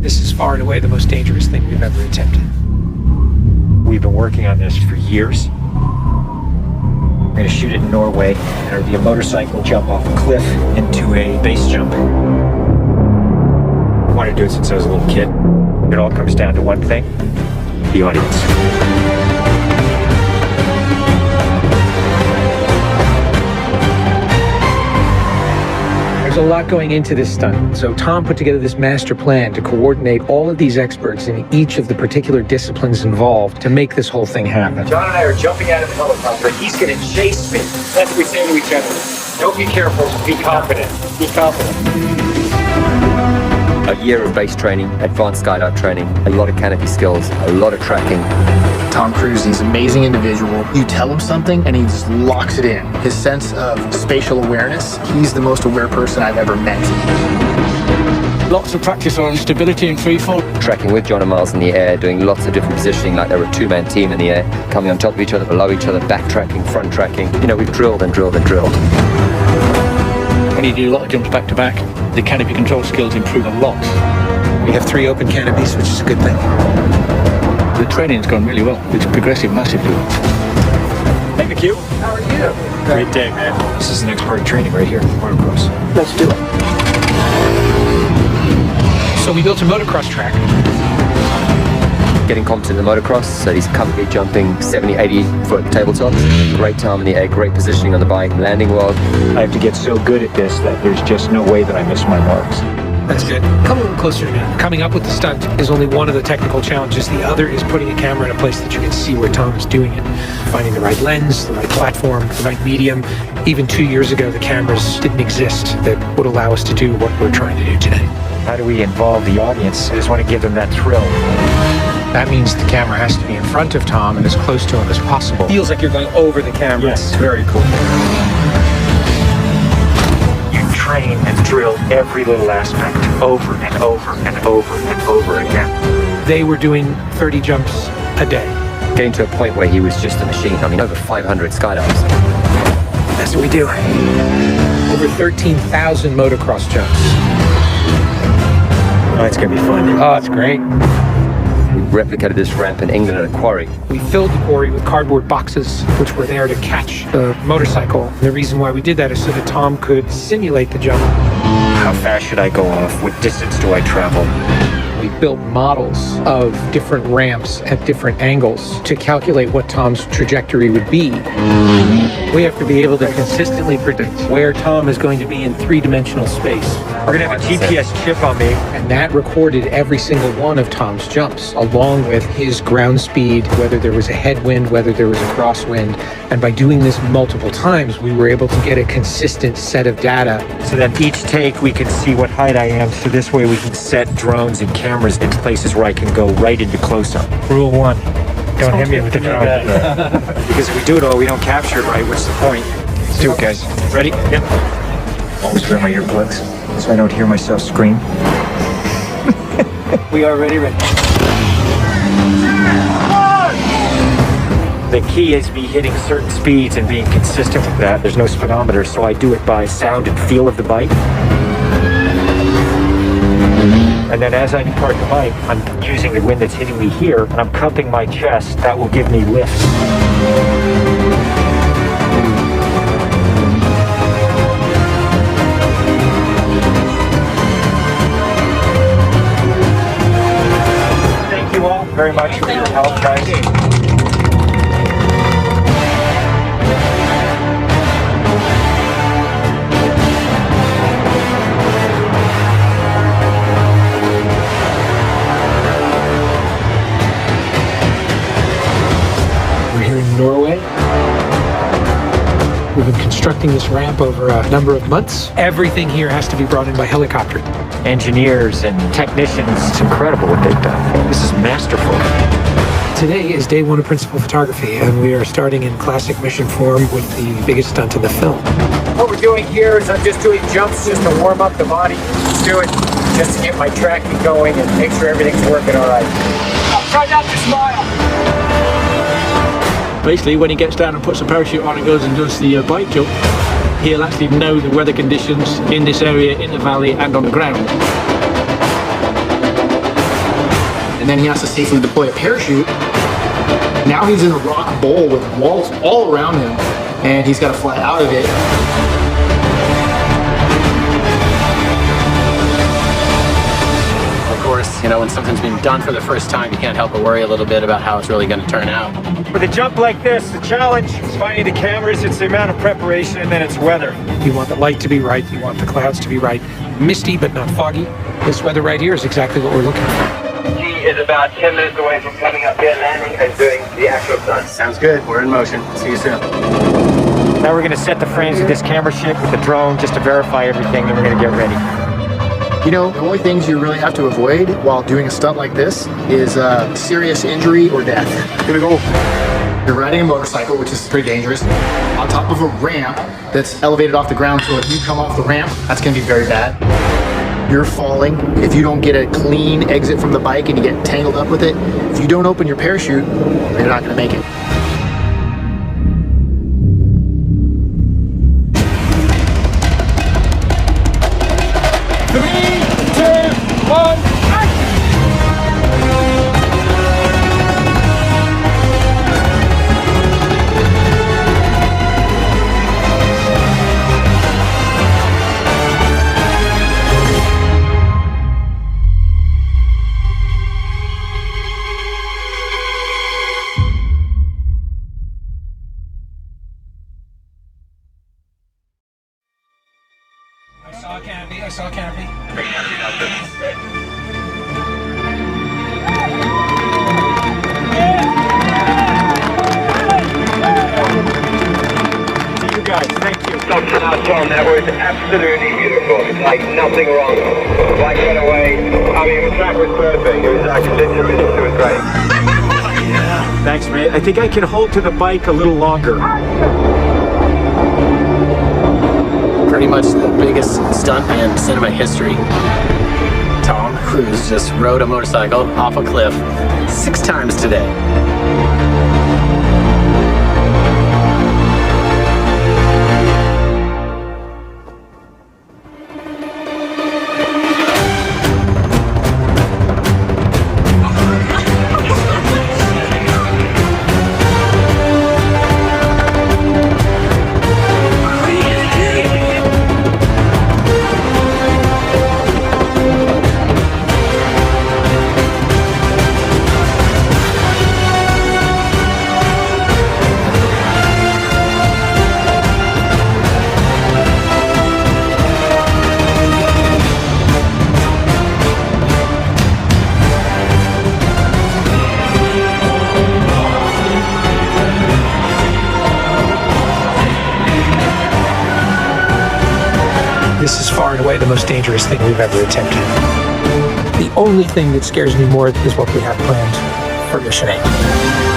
This is far and away the most dangerous thing we've ever attempted. We've been working on this for years. We're going to shoot it in Norway, and it'll be a motorcycle jump off a cliff into a base jump. I wanted to do it since I was a little kid. It all comes down to one thing: the audience. There's a lot going into this stunt, so Tom put together this master plan to coordinate all of these experts in each of the particular disciplines involved to make this whole thing happen. John and I are jumping out of the helicopter. He's going to chase me. That's what we say to each other. Don't be careful, be confident. Be confident. A year of base training, advanced skydive training, a lot of canopy skills, a lot of tracking. Tom Cruise is an amazing individual. You tell him something and he just locks it in. His sense of spatial awareness, he's the most aware person I've ever met. Lots of practice on stability and freefall. Tracking with John and Miles in the air, doing lots of different positioning, like they were a two-man team in the air, coming on top of each other, below each other, backtracking, front tracking. You know, we've drilled and drilled and drilled. When you do a lot of jumps back to back, the canopy control skills improve a lot. We have 3 open canopies, which is a good thing. The training's gone really well. It's progressive massively. Hey, McHugh. How are you? Great day, man. This is the next part of training right here, motocross. Let's do it. So we built a motocross track. Getting competent in the motocross, so he's comfortably jumping 70, 80 foot tabletops. Great time in the air, great positioning on the bike, landing well. I have to get so good at this that there's just no way that I miss my marks. That's good. Come a little closer to me. Coming up with the stunt is only one of the technical challenges. The other is putting a camera in a place that you can see where Tom is doing it. Finding the right lens, the right platform, the right medium. Even 2 years ago, the cameras didn't exist that would allow us to do what we're trying to do today. How do we involve the audience? I just want to give them that thrill. That means the camera has to be in front of Tom and as close to him as possible. Feels like you're going over the camera. Yes, very cool. You train and drill every little aspect over and over and over and over again. They were doing 30 jumps a day. Getting to a point where he was just a machine. I mean, over 500 skydives. That's what we do. Over 13,000 motocross jumps. Oh, it's going to be fun. Oh, it's great. We replicated this ramp in England at a quarry. We filled the quarry with cardboard boxes, which were there to catch the motorcycle. And the reason why we did that is so that Tom could simulate the jump. How fast should I go off? What distance do I travel? We built models of different ramps at different angles to calculate what Tom's trajectory would be. We have to be able to consistently predict where Tom is going to be in 3-dimensional space. We're going to have a GPS chip on me. And that recorded every single one of Tom's jumps, along with his ground speed, whether there was a headwind, whether there was a crosswind. And by doing this multiple times, we were able to get a consistent set of data. So that each take we can see what height I am, so this way we can set drones and cameras in places where I can go right into close-up. Rule 1, don't hit me with the drone. Because if we do it all, we don't capture it right, what's the point? Let's do it, guys. Ready? Yep. Always wear my earplugs so I don't hear myself scream. We are ready. The key is me hitting certain speeds and being consistent with that. There's no speedometer, so I do it by sound and feel of the bike. And then as I depart the bike, I'm using the wind that's hitting me here, and I'm cupping my chest. That will give me lift. Thank you all very much for your help, guys. Norway. We've been constructing this ramp over a number of months. Everything here has to be brought in by helicopter. Engineers and technicians, it's incredible what they've done. This is masterful. Today is day 1 of principal photography, and we are starting in classic mission form with the biggest stunt in the film. What we're doing here is I'm just doing jumps just to warm up the body. Let's do it just to get my tracking going and make sure everything's working all right. Try not to smile. Basically, when he gets down and puts a parachute on and goes and does the bike jump, he'll actually know the weather conditions in this area, in the valley and on the ground. and then he has to safely deploy a parachute. Now he's in a rock bowl with walls all around him, and he's got to fly out of it. Of course, you know, when something's been done for the first time, you can't help but worry a little bit about how it's really going to turn out. With a jump like this, the challenge is finding the cameras, it's the amount of preparation, and then it's weather. You want the light to be right, you want the clouds to be right. Misty, but not foggy. This weather right here is exactly what we're looking for. He is about 10 minutes away from coming up here, landing, and doing the actual stunt. Sounds good. We're in motion. See you soon. Now we're gonna set the frames with this camera ship with the drone just to verify everything, then we're gonna get ready. You know, the only things you really have to avoid while doing a stunt like this is serious injury or death. Here we go. You're riding a motorcycle, which is pretty dangerous, on top of a ramp that's elevated off the ground, so if you come off the ramp, that's gonna be very bad. You're falling. If you don't get a clean exit from the bike and you get tangled up with it, if you don't open your parachute, you're not gonna make it. I saw a canopy. To you guys, thank you. Dr. John, that was absolutely beautiful. It's like nothing wrong. Bike got away. I mean, the track was perfect. It was like it was great. Thanks, man. I think I can hold to the bike a little longer. Pretty much the biggest stunt in cinema history. Tom Cruise just rode a motorcycle off a cliff 6 times today. This is far and away the most dangerous thing we've ever attempted. The only thing that scares me more is what we have planned for Mission 8.